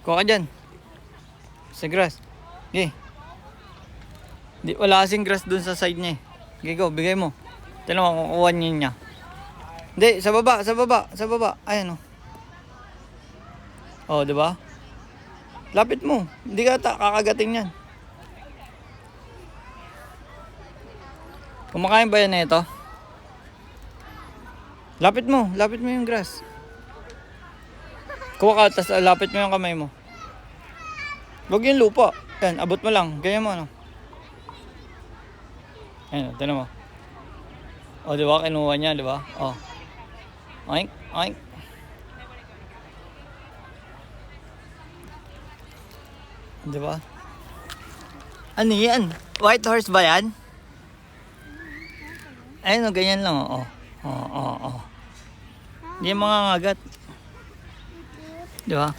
Kuha ka dyan. Sa grass. Okay. Wala kasing grass dun sa side niya eh. Okay, go. Bigay mo. Tignan mo, kukuha niya. Hindi, sa baba, sa baba, sa baba. Ayan o. Oh, diba? Lapit mo. Hindi ka kakagating yan. Kumakain ba yan na ito? Lapit mo yung grass. Kuha ka, tapos lapit mo yung kamay mo. Huwag yung lupa. Yan, abot mo lang. Ganyan mo, ano? Ayan, tignan mo. O, diba? Kinuha niya, diba? O. Oink, oink. Diba? Ano yan? White horse ba yan? Ayun o, ganyan lang o. O. Hindi mga ngagat. Diba?